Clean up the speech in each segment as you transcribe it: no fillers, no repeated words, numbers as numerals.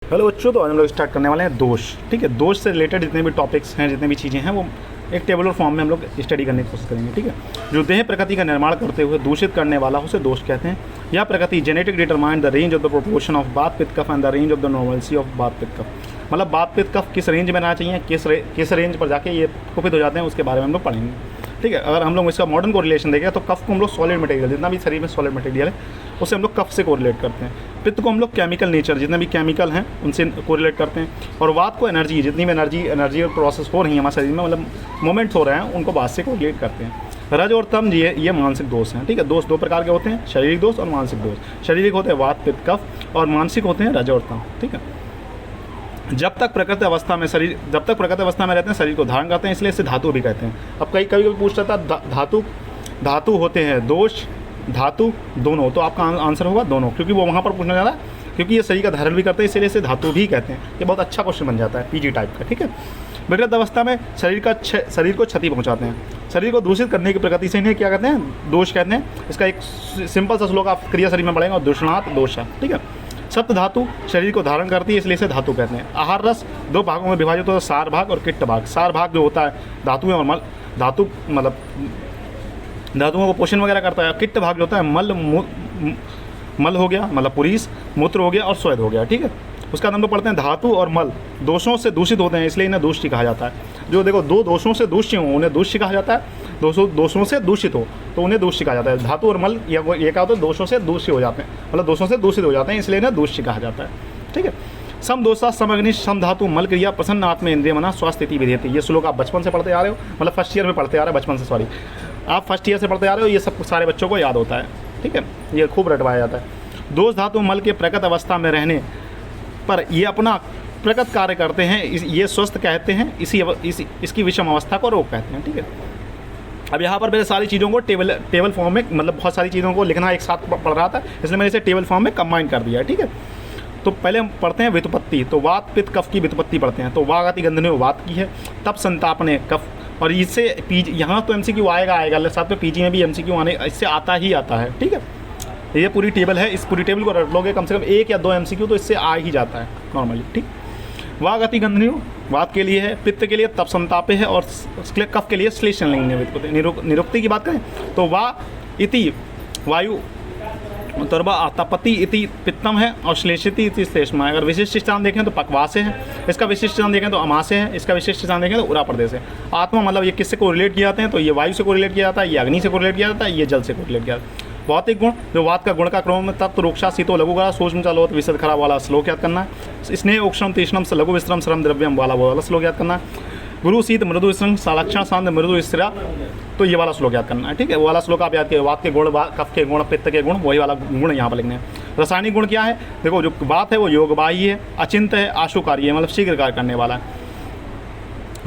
Hello बच्चों, तो आज हम लोग स्टार्ट करने वाले हैं दोष। ठीक है, दोष से रिलेटेड जितने भी टॉपिक्स हैं, जितने भी चीज़ें हैं, वो एक टेबुलर फॉर्म में हम लोग स्टडी करने की कोशिश करेंगे। ठीक है, जो देह प्रकृति का निर्माण करते हुए दूषित करने वाला उसे दोष कहते हैं। यह प्रकृति genetic determine the range of the proportion of vata pitta kapha and the range of the normalcy of vata pitta कफ। मतलब बात पित्त कफ किस रेंज में रहना चाहिए, किस रेंज पर जाके ये कुपित हो जाते हैं, उसके बारे में हम लोग पढ़ेंगे। ठीक है, अगर हम लोग इसका मॉडर्न कोरिलेशन देखें तो कफ को हम लोग सॉलिड मटेरियल, जितना भी शरीर में सॉलिड मटेरियल है उसे हम लोग कफ से कोरिलेट करते हैं। पित्त को हम लोग केमिकल नेचर, जितने भी केमिकल हैं उनसे कोरिलेट करते हैं। और वात को एनर्जी, जितनी भी एनर्जी और प्रोसेस हो रही है हमारे शरीर में, मतलब मोमेंट्स हो रहे हैं, उनको वात से कोरिलेट करते हैं। रज और तम ये मानसिक दोष हैं। ठीक है, दोष दो प्रकार के होते हैं, शारीरिक दोष और मानसिक दोष। शारीरिक होते हैं वात पित्त कफ और मानसिक होते हैं रज और तम। ठीक है, जब तक प्रकृत अवस्था में रहते हैं शरीर को धारण करते हैं, इसलिए इसे धातु भी कहते हैं। अब कभी पूछ रहा था धातु होते हैं दोष धातु दोनों, तो आपका आंसर होगा दोनों, क्योंकि वो वहाँ पर पूछना जा रहा है, क्योंकि ये शरीर का धारण भी करते हैं, इसलिए इसे धातु भी कहते हैं। ये बहुत अच्छा क्वेश्चन बन जाता है पीजी टाइप का। ठीक है, विकृत अवस्था में शरीर को क्षति पहुँचाते हैं। शरीर को दूषित करने की प्रकृति से इन्हें क्या कहते हैं, दोष कहते हैं। इसका एक सिंपल सा श्लोक आप क्रिया शरीर में पढ़ेंगे, और दूषणात् दोष है। ठीक है, सप्त धातु शरीर को धारण करती है, इसलिए इसे धातु कहते हैं। आहार रस दो भागों में विभाजित होता है, सार भाग और किट्ट भाग। सार भाग जो होता है धातुएं और मल, धातु मतलब धातुओं को पोषण वगैरह करता है। किट्ट भाग जो होता है मल हो गया, मतलब पुरीस, मूत्र हो गया और स्वेद हो गया। ठीक है, उसका हम लोग पढ़ते हैं धातु और मल दोषों से दूषित होते हैं, इसलिए इन्हें दूषित कहा जाता है। जो देखो दो दोषों से दूषित हो उन्हें दूषित कहा जाता है, दोषों से दूषित हो तो उन्हें दूषित कहा जाता है। धातु और मल ये क्या होता है, दोषों से दूषित हो जाते हैं, मतलब दोषों से दूषित हो जाते हैं, इसलिए इन्हें दूषित कहा जाता है। ठीक है, सम दोषा सम अग्नि सम धातु मल क्रिया प्रसन्न आत्म इंद्रिय मना स्वास्थ्य स्थिति विधेयति। ये श्लोक आप बचपन से पढ़ते आ रहे हो, मतलब फर्स्ट ईयर में पढ़ते आ रहे हो, बचपन से सॉरी आप फर्स्ट ईयर से पढ़ते आ रहे हो, ये सब सारे बच्चों को याद होता है। ठीक है, ये खूब रटवाया जाता है। दोष धातु मल के प्रकट अवस्था में रहने पर ये अपना प्रकट कार्य करते हैं, ये स्वस्थ कहते हैं, इसकी विषम अवस्था को रोग कहते हैं। ठीक है, अब यहाँ पर मेरे सारी चीज़ों को टेबल फॉर्म में, मतलब बहुत सारी चीज़ों को लिखना एक साथ पढ़ रहा था, इसलिए मैंने इसे टेबल फॉर्म में कंबाइन कर दिया है। ठीक है, तो पहले हम पढ़ते हैं व्युत्पत्ति। तो वात पित्त कफ की व्युत्पत्ति पढ़ते हैं। तो वागति गंधने वात की है, तप संतापने कफ, और इससे पीजी यहाँ तो एमसीक्यू आएगा साथ में पीजी में भी एमसीक्यू आने इससे आता है। ठीक है, ये पूरी टेबल है, इस पूरी टेबल को रट लोगे कम से कम एक या दो एमसीक्यू तो इससे आ ही जाता है नॉर्मली। ठीक, वागति गंधनीय वात के लिए है, पित्त के लिए तप संतापे है, और कफ के लिए श्लेषण लिंग। निरुक्ति की बात करें तो वा इति वायु तर्वा तपति इति पित्तम है, और श्लेषिति इति श्लेष्मा है। अगर विशिष्ट स्थान देखें तो पक्वासे है, इसका विशिष्ट स्थान देखें तो अमासे है, इसका विशिष्ट स्थान देखें तो उरा प्रदेश है। आत्मा मतलब ये किससे कोरिलेट किए जाते हैं, तो ये वायु से कोरिलेट किया जाता है, ये अग्नि से कोरिलेट किया जाता है, ये जल से कोरिलेट किया जाता है। भौतिक गुण, जो वात का गुण का क्रम में तत्व रोक्षा शीतो लघुगरा सूक्ष्म चलोत विशद खराब वाला श्लोक याद करना है। स्नेह ओक्षम तीक्ष्णम से लघु विश्रम श्रम द्रव्यम वाला श्लोक याद करना है। गुरु शीत मृदु संग सालक्षण शांत मृदु स्त्रा, तो ये वाला श्लोक याद करना है। ठीक है, वो वाला श्लोक आप याद किए। वात के गुण, कफ के गुण, पित्त के गुण, वही वाला गुण यहाँ पर लिखने हैं। रासायनिक गुण क्या है, देखो जो बात है वो योगवाही है, अचिंत है, आशुकारी है, मतलब शीघ्र कार्य करने वाला है।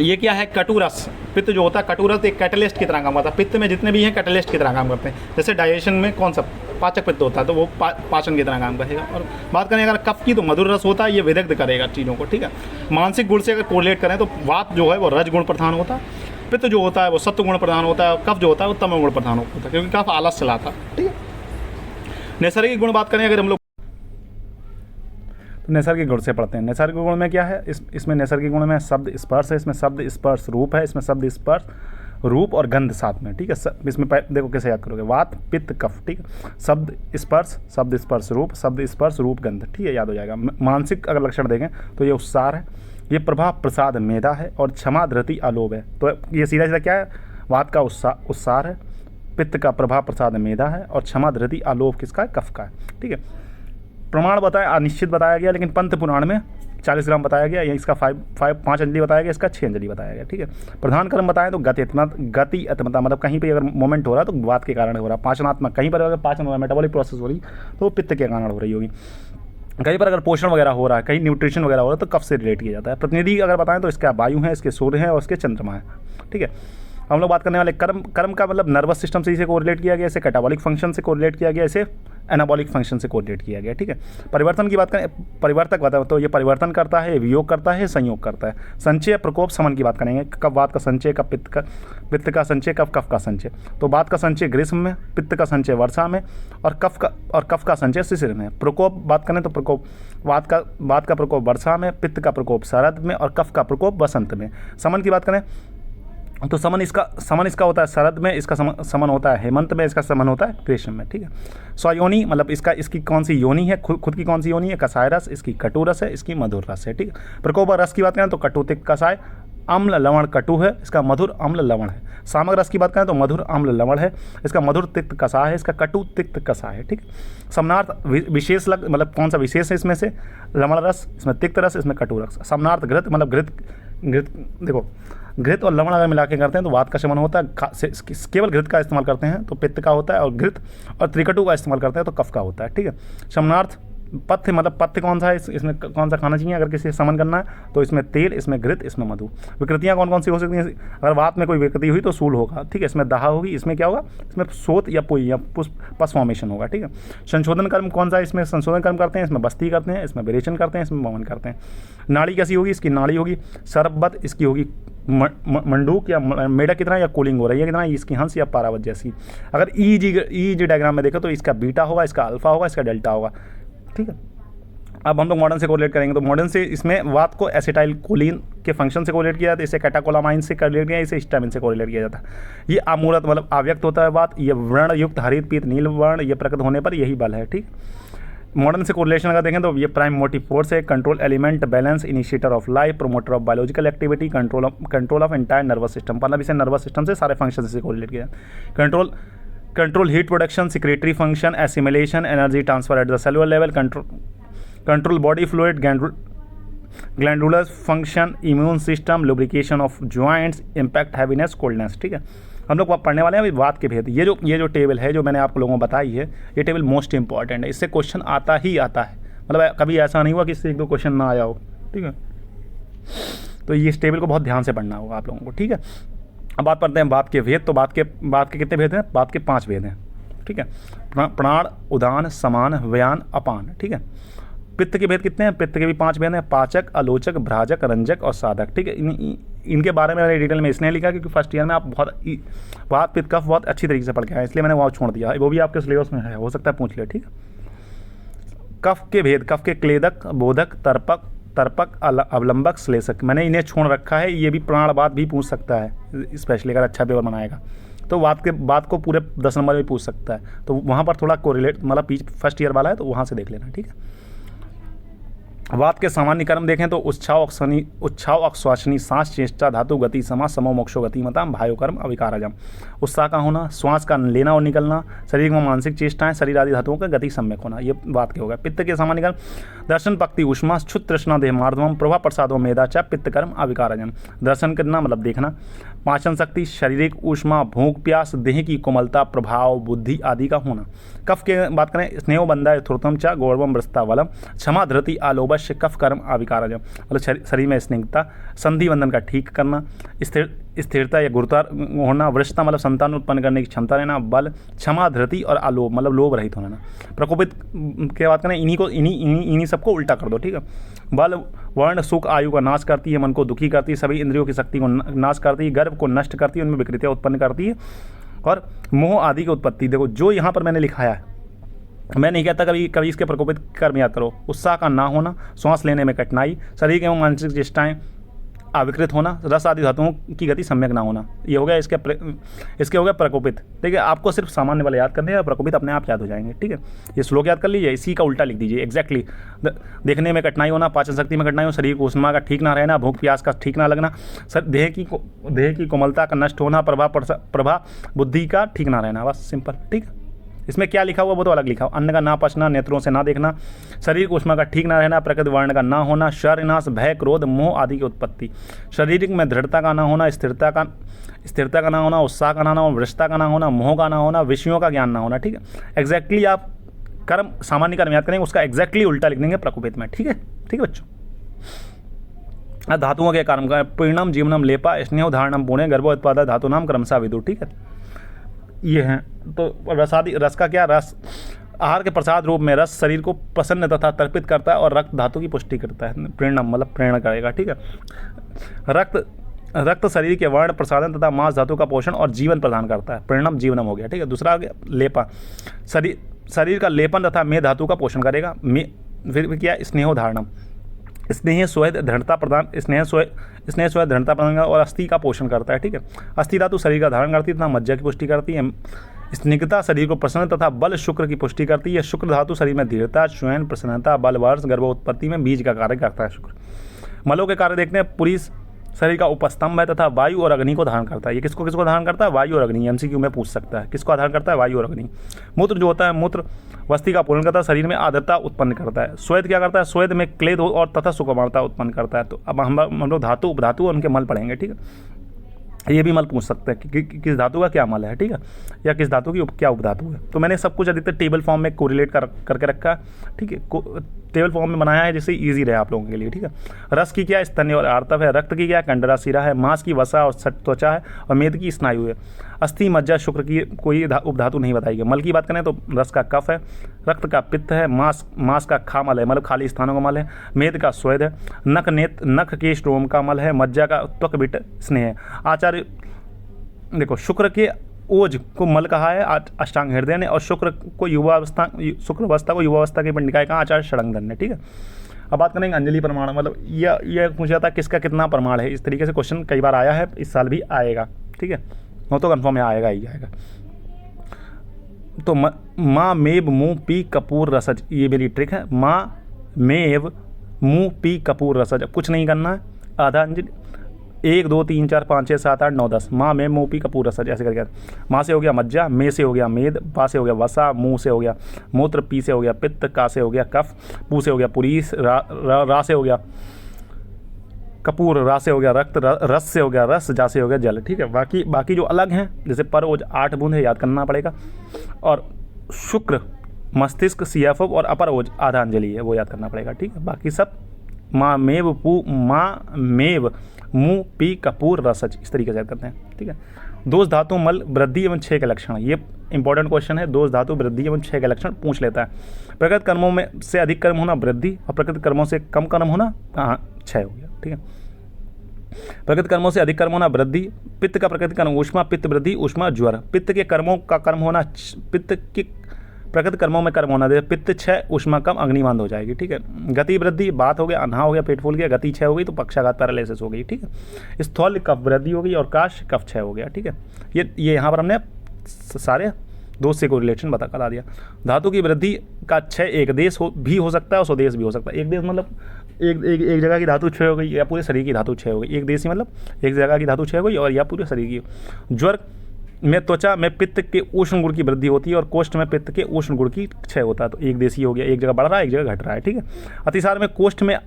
ये क्या है, कटुरस। पित्त जो होता है कटुरस एक कैटलिस्ट की तरह काम करता है। पित्त में जितने भी हैं कैटलिस्ट की तरह काम करते हैं। जैसे डाइजेशन में कौन सा पाचक पित्त होता है, तो वो पाचन की तरह काम करेगा। और बात करें अगर कफ की, तो मधुर रस होता है, ये विदग्ध करेगा चीज़ों को। ठीक है, मानसिक गुण से अगर कोरिलेट करें तो वात जो है वो रज गुण प्रधान होता है, पित्त जो होता है वो सत्व गुण प्रधान होता है, और कफ जो होता है वो तमो गुण प्रधान होता है, क्योंकि कफ आलस चलाता है। ठीक है, नैसर्गिक गुण बात करें अगर हम लोग, नैसर्गिक गुण से पढ़ते हैं। नैसर्गिक गुण में क्या है, इसमें नैसर्गिक गुण में शब्द स्पर्श है, इसमें शब्द स्पर्श रूप है, इसमें शब्द स्पर्श रूप और गंध साथ में। ठीक है, इसमें देखो कैसे याद करोगे, वात पित्त कफ। ठीक है, शब्द स्पर्श रूप, शब्द स्पर्श रूप गंध। ठीक है, याद हो जाएगा। मानसिक अगर लक्षण देखें तो ये उत्सार है, ये प्रभा प्रसाद मेधा है, और क्षमा धृति अलोभ है। तो ये सीधा सीधा क्या है, वात का उत्सार है, पित्त का प्रभा प्रसाद मेधा है, और क्षमा धृति अलोभ किसका है, कफ का है। ठीक है, प्रमाण बताया अनिश्चित बताया गया, लेकिन पंथ पुराण में 40 ग्राम बताया गया, या इसका 5 अंजलि बताया गया, इसका 6 अंजलि बताया गया। ठीक है, प्रधान कर्म बताएं तो गति अत्मता, मतलब कहीं पे अगर मोमेंट हो रहा है तो वात के कारण हो रहा है। पाचनात्मक, कहीं पर अगर पाचन हो रहा है, मेटाबॉलिक प्रोसेस हो रही तो वो पित्त के कारण हो रही होगी। कहीं पर अगर पोषण वगैरह हो रहा है, कहीं न्यूट्रिशन वगैरह हो रहा है तो कफ से रिलेट किया जाता है। प्रतिनिधि अगर बताएं तो इसका वायु है, इसके सूर्य है और इसके चंद्रमा है। ठीक है, हम लोग बात करने वाले कर्म। कर्म का मतलब नर्वस सिस्टम से इसे कोरिलेट किया गया, इसे कैटाबॉलिक फंक्शन से कोरिलेट किया गया, इसे एनाबॉलिक फंक्शन से कोरिलेट किया गया, ठीक है। परिवर्तन की बात करें, परिवर्तक बात है तो ये परिवर्तन करता है, वियोग करता है, संयोग करता है। संचय, प्रकोप, समन की बात करेंगे, कब वात का संचय, कब पित्त का संचय, कब कफ का संचय। तो वात का संचय ग्रीष्म में, पित्त का संचय वर्षा में, और कफ का संचय शिशिर में। प्रकोप बात करें तो प्रकोप वात का प्रकोप वर्षा में, पित्त का प्रकोप शरद में, और कफ का प्रकोप वसंत में। समन की बात करें तो समन इसका होता है शरद में, इसका समन होता है हेमंत में, इसका समन होता है ग्रीष्म में, ठीक है। स्वयोनि मतलब इसकी कौन सी योनि है, खुद की कौन सी योनि है, कसाय रस, इसकी कटु रस है, इसकी मधुर रस है, ठीक है। प्रकोप रस की बात करें तो कटु तिक्त कसाय, अम्ल लवण कटु है, इसका मधुर अम्ल लवण है। सामक रस की बात करें तो मधुर अम्ल लवण है, इसका मधुर तिक्त कसाय है, इसका कटु तिक्त कसाय है, ठीक है। समनार्थ विशेष मतलब कौन सा विशेष है इसमें से, लवण रस, इसमें तिक्त रस, इसमें कटु रस। समनार्थ घृत मतलब घृत देखो, घृत और लवण अगर मिला के करते हैं तो वात का शमन होता है। केवल घृत का इस्तेमाल करते हैं तो पित्त का होता है, और घृत और त्रिकटु का इस्तेमाल करते हैं तो कफ का होता है, ठीक है। शमनार्थ पथ्य मतलब पथ्य कौन सा है, इसमें कौन सा खाना चाहिए अगर किसी समन करना है तो इसमें तेल, इसमें घृत, इसमें मधु। विकृतियाँ कौन कौन सी हो सकती हैं, अगर वात में कोई विकृति हुई तो सूल होगा, ठीक है। इसमें दाह होगी, इसमें क्या होगा, इसमें सोत या पुई या पस फॉर्मेशन होगा, ठीक है। संशोधन कर्म कौन सा है, इसमें संशोधन कर्म करते हैं, इसमें बस्ती करते हैं, इसमें विरेचन करते हैं, इसमें वमन करते हैं। नाड़ी कैसी होगी, इसकी नाड़ी होगी सर्पवत, इसकी होगी मंडूक या मेढक की तरह, या कूलिंग हो रही है कितना, इसकी हंस या पारावत जैसी। अगर ईजी डायग्राम में देखो तो इसका बीटा होगा, इसका अल्फा होगा, इसका डेल्टा होगा, ठीक है। अब हम लोग मॉडर्न से कोरिलेट करेंगे तो मॉडर्न से इसमें वात को एसिटाइल कोलिन के फंक्शन से कोरिलेट किया जाता है, इसे कैटाकोलामाइन से कोरिलेट किया, इसे हिस्टामिन से कोरिलेट किया जाता है। ये अमूर्त मतलब अव्यक्त होता है वात, ये वर्ण युक्त हरित पीत नील वर्ण, ये प्रकट होने पर यही बल है, ठीक। मॉडर्न से कोरिलेशन अगर देखें तो ये प्राइम मोटिव फोर्स है, control element, balance, initiator of life, promoter of biological activity, control of entire nervous system. मतलब इसे नर्वस सिस्टम से सारे फंक्शन से कोरिलेट किया जाता है। Control heat production, secretory function, assimilation, energy transfer at the cellular level, control body fluid, glandular function, immune system, lubrication of joints, impact heaviness, coldness, ठीक है। हम लोग पढ़ने वाले हैं अभी वात के भेद। ये जो टेबल है जो मैंने आप लोगों को बताई है, ये टेबल मोस्ट इंपॉर्टेंट है, इससे क्वेश्चन आता ही आता है, मतलब कभी ऐसा नहीं हुआ कि इससे एक दो क्वेश्चन ना आया हो, ठीक है। तो ये इस टेबल को बहुत ध्यान से पढ़ना होगा आप लोगों को, ठीक है। अब बात करते हैं वात के भेद। तो वात के कितने भेद हैं, वात के 5 भेद हैं, ठीक है। प्राण, उदान, समान, व्यान, अपान, ठीक है। पित्त के भेद कितने हैं, पित्त के भी 5 भेद हैं, पाचक, आलोचक, भ्राजक, रंजक और साधक, ठीक है। इनके बारे में मैंने डिटेल में इसलिए लिखा क्योंकि फर्स्ट ईयर में आप बहुत वात पित्त कफ बहुत अच्छी तरीके से पढ़ के आए, इसलिए मैंने वहाँ छोड़ दिया, वो भी आपके सिलेबस में है, हो सकता है पूछ ले, ठीक है। कफ के भेद, कफ के क्लेदक, बोधक, तर्पक, अवलंबक, श्लेषक, मैंने इन्हें छोड़ रखा है। ये भी प्राणवात भी पूछ सकता है स्पेशली अगर अच्छा पेपर बनाएगा तो बात को पूरे 10 नंबर में पूछ सकता है, तो वहाँ पर थोड़ा कोरिलेट मतलब फर्स्ट ईयर वाला है तो वहाँ से देख लेना, ठीक है। वात के सामान्य कर्म देखें तो उच्छाव अक्श्वासनी, सांस, चेष्टा, धातु, गति, समास, समो, मोक्षो, गति, मताम, भायो कर्म, अविकारजम। उत्साह का होना, श्वास का लेना और निकलना, शरीर में मानसिक चेष्टाएं, शरीर आदि धातुओं का गति सम्यक होना, ये वात के हो गया। पित्त के सामान्य कर्म दर्शन, पक्ति, उष्मा, क्षुत, तृष्णा, देह मार्दवम, प्रभा, प्रसादो, मेदाचा, पित्त कर्म, अविकारजम। दर्शन करना मतलब देखना, पाचन शक्ति, शारीरिक ऊष्मा, भूख प्यास, देह की कोमलता, प्रभाव, बुद्धि आदि का होना। कफ के बात करें, स्नेहो बंधा, यथुर्थम चा, गौरवम, वृस्तावलम, क्षमा, धृति, आलोबश्य, कफ कर्म, अविकारजम। मतलब शरीर में स्निग्धता, संधि बंधन का ठीक करना, स्थिरता या गुरुतर होना, वृषता मतलब संतान उत्पन्न करने की क्षमता रहना, बल, क्षमा, धृति और आलोभ मतलब लोभ रहित होना। प्रकोपित के बात करें, इन्हीं सबको उल्टा कर दो, ठीक है। बल, वर्ण, सुख, आयु का नाश करती है, मन को दुखी करती है, सभी इंद्रियों की शक्ति को नाश करती है, गर्भ को नष्ट करती है, उनमें विकृतियाँ उत्पन्न करती है, और मोह आदि की उत्पत्ति। देखो जो यहाँ पर मैंने लिखाया है, मैं नहीं कहता कभी इसके प्रकोपित कर्म याद करो। उत्साह का ना होना, श्वास लेने में कठिनाई, शरीर एवं मानसिक चेष्टाएं अविकृत होना, रस आदि धातुओं की गति सम्यक ना होना, ये हो गया इसके हो गया प्रकोपित। ठीक है, आपको सिर्फ सामान्य वाले याद करने हैं, प्रकोपित अपने आप याद हो जाएंगे। ठीक है, ये श्लोक याद कर लीजिए, इसी का उल्टा लिख दीजिए एग्जैक्टली। देखने में कठिनाई होना, पाचन शक्ति में कठिनाई हो, शरीर को उष्मा का ठीक ना रहना, भूख प्यास का ठीक ना लगना, देह की कोमलता का नष्ट होना, प्रभा बुद्धि का ठीक ना रहना, बस सिंपल। ठीक है, इसमें क्या लिखा हुआ वो तो अलग लिखा हुआ। अन्न का ना पचना, नेत्रों से ना देखना, शरीर को उष्मा का ठीक ना रहना, प्रकृति वर्ण का ना होना, शर नाश, भय, क्रोध, मोह आदि की उत्पत्ति, शारीरिक में दृढ़ता का ना होना, स्थिरता का ना होना, उत्साह का ना होना, वृषता का ना होना, मोह का ना होना, विषयों का ज्ञान ना होना। ठीक है, एग्जैक्टली आप कर्म सामान्य कर्म याद करेंगे, उसका एग्जैक्टली उल्टा लिख देंगे प्रकोपित में। ठीक है, ठीक है बच्चों। धातुओं के कर्म का पीर्णम जीवनम लेपा स्नेह धारणम पुणे गर्भोत्पाद धातु नाम क्रमशः विदुर। ठीक है, ये हैं। तो रसादि, रस का क्या, रस आहार के प्रसाद रूप में रस शरीर को प्रसन्न तथा तर्पित करता है और रक्त धातु की पुष्टि करता है। प्रेरणम मतलब प्रेरणा करेगा। ठीक है, रक्त शरीर के वर्ण प्रसादन तथा मांस धातु का पोषण और जीवन प्रदान करता है। प्रेरणम जीवनम हो गया। ठीक है, दूसरा आ गया लेपा, शरीर का लेपन तथा मे धातु का पोषण करेगा। फिर क्या, स्नेहो धारणम, स्नेह स्वयं दृढ़ता प्रदान, स्नेह स्वयं दृढ़ता प्रदान और अस्थि का पोषण करता है। ठीक है, अस्थि धातु शरीर का धारण करती है तथा मज्जा की पुष्टि करती है। स्निग्धता शरीर को प्रसन्न तथा बल शुक्र की पुष्टि करती है। शुक्र धातु शरीर में दृढ़ता, स्वयं प्रसन्नता, बल, वर्ष, गर्भोत्पत्ति में बीज का कार्य करता है। शुक्र मलों के कार्य देखते हैं। पुरुष शरीर का उपस्तंभ है तथा वायु और अग्नि को धारण करता है। ये किसको किसको धारण करता है, वायु और अग्नि। एमसीक्यू में पूछ सकता है, किसको धारण करता है, वायु और अग्नि। मूत्र जो होता है, मूत्र वस्ती का पूर्ण करता है, शरीर में आर्द्रता उत्पन्न करता है। स्वेद क्या करता है, स्वेद में क्लेद और तथा सुकुमारता उत्पन्न करता है। तो अब हम लोग धातु उपधातु और उनके मल पढ़ेंगे। ठीक है, ये भी मल पूछ सकते हैं कि किस धातु का क्या मल है। ठीक है, या किस धातु की क्या उपधातु है। तो मैंने सब कुछ अधिकतर टेबल फॉर्म में कोरिलेट करके रखा है। ठीक है, टेबल फॉर्म में बनाया है जिससे इजी रहे आप लोगों के लिए। ठीक है, रस की क्या, स्तन्य और आर्तव है। रक्त की क्या, कंडरा शिरा है। मांस की वसा और त्वचा है और मेद की स्नायु है। अस्थि, मज्जा, शुक्र की कोई उपधातु नहीं बताई गई। मल की बात करें तो रस का कफ है, रक्त का पित्त है, मांस का खामल है मतलब खाली स्थानों का मल है, मेद का स्वेद है, नख के स्ट्रोम का मल है, मज्जा का त्वक बिट स्नेह है। आचार्य देखो, शुक्र के ओज को मल कहा है अष्टांग हृदय ने, और शुक्र को शुक्रावस्था को युवावस्था के पंडिकाय कहा आचार्य षडंगधर ने। ठीक है, अब बात करेंगे अंजलि प्रमाण, मतलब यह पूछा जाता है किसका कितना प्रमाण है। इस तरीके से क्वेश्चन कई बार आया है, इस साल भी आएगा। ठीक है, वो तो कन्फर्म है, आएगा ही आएगा। तो माँ मेव मुँह पी कपूर रसज, ये मेरी ट्रिक है। माँ मेव मुँह पी कपूर रसज, अब कुछ नहीं करना है। आधा अंजलि 1 2 3 4 5 6 7 8 9 10। माँ में मुँह पी कपूर रसज, ऐसे करके। माँ से हो गया मज्जा, मे से हो गया मेद, पा से हो गया वसा, मुँह से हो गया मूत्र, पी से हो गया पित्त, का से हो गया कफ, पू से हो गया पुरीस, रा से हो गया कपूर, रा से हो गया रक्त, रस से हो गया रस, जा से हो गया जल। ठीक है, बाकी जो अलग हैं जैसे पर ओज 8 बूंद है, याद करना पड़ेगा। और शुक्र मस्तिष्क CFO और अपर ओज आधा अंजलि है, वो याद करना पड़ेगा। ठीक है, बाकी सब माँ मेव मुँह पी कपूर रसज, इस तरीके से याद करते हैं। ठीक है, दोष धातु मल वृद्धि एवं 6 के लक्षण, ये इंपॉर्टेंट क्वेश्चन है। दोष धातु वृद्धि एवं 6 के लक्षण पूछ लेता है। प्रकृत कर्मों में से अधिक कर्म होना वृद्धि और प्रकृत कर्मों से कम कर्म होना क्षय हो गया। ठीक है, प्रकृत कर्मों से अधिक कर्म होना वृद्धि। पित्त का प्रकृति कर्म ऊष्मा, पित्त वृद्धि, ऊष्मा ज्वर। पित्त के कर्मों का कर्म होना, पित्त की प्रकृति कर्मों में कर्म होना दे, पित्त 6 ऊष्मा कम अग्निमांद हो जाएगी। ठीक है, गति वृद्धि, बात हो गया, अन्हा हो गया, पेट फूल गया, गति 6 हो गई तो पक्षाघात पैरालिसिस हो गई। ठीक है, स्थूल कफ वृद्धि हो गई और काश कफ 6 हो गया। ठीक है, ये यहाँ पर हमने सारे दोष से को रिलेशन बता दिया। धातु की वृद्धि का 6 एक देश भी हो सकता है और स्वदेश भी हो सकता है। एक देश मतलब एक जगह की धातु 6 हो गई या पूरे शरीर की धातु 6 हो गई। एक देश ही मतलब एक जगह की धातु 6 हो गई और या पूरे शरीर की। ज्वर में त्वचा में पित्त के उष्ण गुण की वृद्धि होती है और कोष्ठ में पित्त के उष्ण गुण की क्षय होता है। तो एक देशी हो गया, एक जगह बढ़ रहा है, एक जगह घट रहा है। ठीक है, अतिसार में कोष्ठ में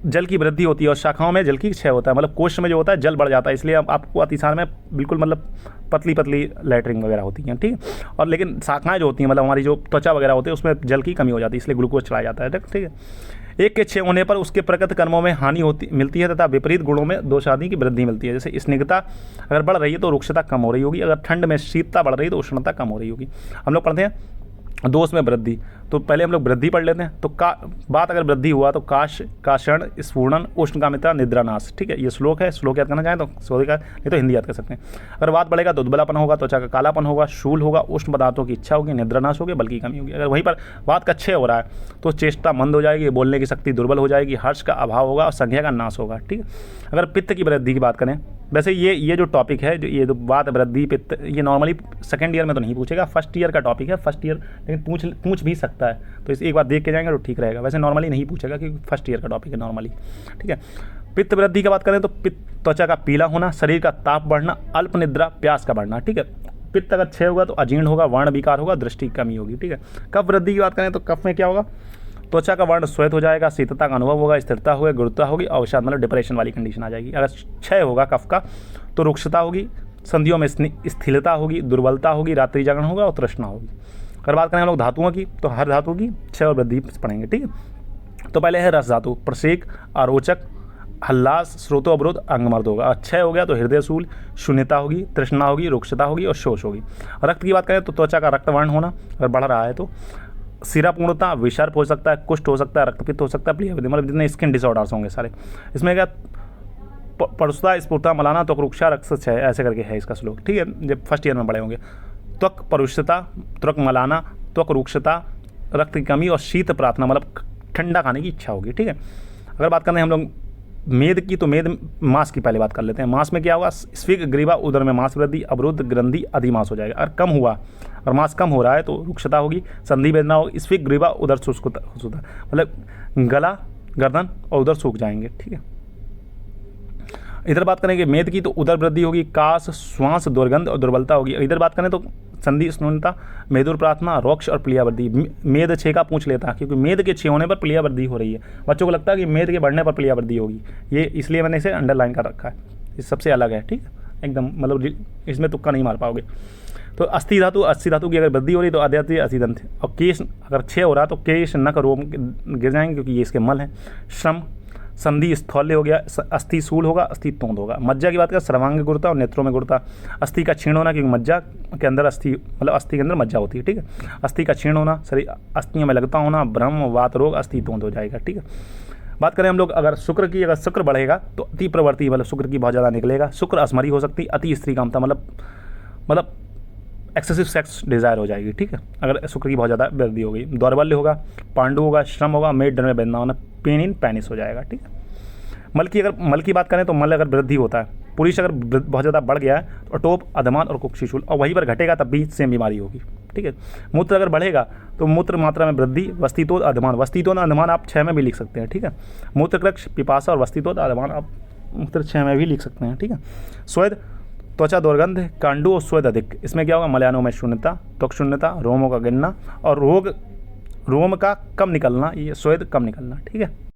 जल की वृद्धि होती है और शाखाओं में जल की क्षय होता है। मतलब कोष्ठ में जो होता है जल बढ़ जाता है, इसलिए आपको अतिसार में बिल्कुल मतलब पतली लैटरिंग वगैरह होती हैं। ठीक है, और लेकिन शाखाएं जो होती हैं मतलब हमारी जो त्वचा वगैरह होती है उसमें जल की कमी हो जाती है, इसलिए ग्लूकोज चढ़ाया जाता है। ठीक है, 1 के 6 होने पर उसके प्रकृत कर्मों में हानि मिलती है तथा विपरीत गुणों में दोषादि की वृद्धि मिलती है। जैसे स्निग्धता अगर बढ़ रही है तो रुक्षता कम हो रही होगी, अगर ठंड में शीतता बढ़ रही है तो उष्णता कम हो रही होगी। हम लोग पढ़ते हैं दोष में वृद्धि, तो पहले हम लोग वृद्धि पढ़ लेते हैं। तो बात अगर वृद्धि हुआ तो काषण, स्फूर्णन, उष्णकामिता, निद्रानाश। ठीक है, ये श्लोक है, श्लोक याद करना चाहें तो सॉरी का, नहीं तो हिंदी याद कर सकते हैं। अगर बात बढ़ेगा तो दुर्बलापन होगा, त्वचा का कालापन होगा, शूल होगा, उष्ण पदार्थों की इच्छा होगी, निद्रानाश होगी, बल की कमी होगी। अगर वहीं पर बात का 6 हो रहा है तो चेष्टा मंद हो जाएगी, बोलने की शक्ति दुर्बल हो जाएगी, हर्ष का अभाव होगा और संज्ञा का नाश होगा। ठीक है, अगर पित्त की वृद्धि की बात करें, वैसे ये जो टॉपिक है, जो ये जो बात वृद्धि पित्त, ये नॉर्मली सेकंड ईयर में तो नहीं पूछेगा, फर्स्ट ईयर का टॉपिक है। फर्स्ट ईयर लेकिन पूछ भी सकता है, तो इसे एक बार देख के जाएंगे तो ठीक रहेगा। वैसे नॉर्मली नहीं पूछेगा क्योंकि फर्स्ट ईयर का टॉपिक है नॉर्मली। ठीक है, पित्त वृद्धि की बात करें तो त्वचा का पीला होना, शरीर का ताप बढ़ना, अल्प निद्रा, प्यास का बढ़ना। ठीक है, पित्त अगर 6 होगा तो अजीर्ण होगा, वर्ण विकार होगा, दृष्टि की कमी होगी। ठीक है, कफ वृद्धि की बात करें तो कफ में क्या होगा, त्वचा का वर्ण श्वेत हो जाएगा, शीतलता का अनुभव होगा, स्थिरता होगी, गुरुता होगी, अवसाद मतलब डिप्रेशन वाली कंडीशन आ जाएगी। अगर 6 होगा कफ का तो रुक्षता होगी, संधियों में स्थिरता होगी, दुर्बलता होगी, रात्रि जागरण होगा और तृष्णा होगी। अगर बात करें हम लोग धातुओं की तो हर धातु की 6 और वृद्धि पढ़ेंगे। ठीक है, तो पहले है रस धातु, प्रसेक, आरोचक, हल्लास, स्रोतो अवरोध, अंगमर्द होगा। क्षय हो गया तो हृदय शूल, शून्यता होगी, तृष्णा होगी, रुक्षता होगी और शोष होगी। रक्त की बात करें तो त्वचा का रक्तवर्ण होना अगर बढ़ रहा है तो, सिरापूर्णता, विषर्प हो सकता है, कुष्ठ हो सकता है, रक्तपित्त हो सकता है, प्लीहावधि, मतलब जितने स्किन डिसऑर्डर्स होंगे सारे। इसमें क्या परुषता, स्फुरता, मलाना, त्वक रुक्षा, रक्तक्षय, ऐसे करके है इसका श्लोक, ठीक है, जब फर्स्ट ईयर में पढ़े होंगे। त्वक परुषता, त्वक मलाना, त्वक रुक्षता, रक्त की कमी और शीत प्रार्थना, मतलब ठंडा खाने की इच्छा होगी, ठीक है। अगर बात करें हम लोग मेद की, तो मेद मांस की पहले बात कर लेते हैं। मांस में क्या होगा, स्फीग ग्रीवा, उदर में मांस वृद्धि, अवरुद्ध ग्रंथि, अधिमांस हो जाएगा। अगर कम हुआ, अगर मांस कम हो रहा है तो रुक्षता होगी, संधि वेदना होगी, स्फीग ग्रीवा, उदर शुष्कता, मतलब गला, गर्दन और उदर सूख जाएंगे, ठीक है। इधर बात करेंगे मेद की, तो उदर वृद्धि होगी, कास, श्वास, दुर्गंध और दुर्बलता होगी। इधर बात करें तो संधि स्नूनता, मेदुर प्रार्थना, रोक्ष और प्लिया वृद्धि। मेद 6 का पूछ लेता है, क्योंकि मेद के 6 होने पर प्लिया वृद्धि हो रही है। बच्चों को लगता है कि मेद के बढ़ने पर प्लिया वृद्धि होगी, ये इसलिए मैंने इसे अंडरलाइन कर रखा है, ये सबसे अलग है, ठीक है, एकदम, मतलब इसमें तुक्का नहीं मार पाओगे। तो अस्थि धातु की अगर वृद्धि हो रही तो आद्याति असिदंत, और केश अगर 6 हो रहा तो केश, नख, रोम गिर जाएंगे क्योंकि ये इसके मल हैं। श्रम, संधि स्थौल्य हो गया, अस्थि सूल होगा, अस्थि तोंद होगा। मज्जा की बात करें, सर्वांग गुरुता और नेत्रों में गुरुता। अस्थि का क्षीण होना, क्योंकि मज्जा के अंदर अस्थि, मतलब अस्थि के अंदर मज्जा होती है, ठीक है। अस्थि का क्षीण होना, शरीर अस्थियों में लगता होना, भ्रम, वात रोग, अस्थि तोंद हो जाएगा, ठीक है। बात करें हम लोग अगर शुक्र की, अगर शुक्र बढ़ेगा तो अति प्रवृत्ति, मतलब शुक्र की बहुत ज़्यादा निकलेगा। शुक्र अस्मरी हो सकती, अति स्त्री कामता, मतलब एक्सेसिव सेक्स डिज़ायर हो जाएगी, ठीक है, अगर शुक्र की बहुत ज़्यादा वृद्धि होगी। दौर्बल्य होगा, पांडु होगा, श्रम होगा, मेड डर में वेदना होना, पेन इन पैनिस हो जाएगा, ठीक है। मल की बात करें तो मल अगर वृद्धि होता है, पुरुष अगर बहुत ज़्यादा बढ़ गया है तो अटोप, अधमान और कुक्षिशूल, और वहीं पर घटेगा तब भी सेम बीमारी होगी, ठीक है। मूत्र अगर बढ़ेगा तो मूत्र मात्रा में वृद्धि, वस्तितोद, अधमान। वस्तितोद, अधमान आप 6 में भी लिख सकते हैं, ठीक है। मूत्रकृक्ष, पिपासा और वस्तितोद, अधमान आप मूत्र 6 में भी लिख सकते हैं, ठीक है। स्वेद, त्वचा दुर्गंध, कांडू और स्वेद अधिक। इसमें क्या होगा, मलयानों में शून्यता, त्वक शून्यता, रोमों का गिरना और रोम का कम निकलना, ये स्वेद कम निकलना, ठीक है।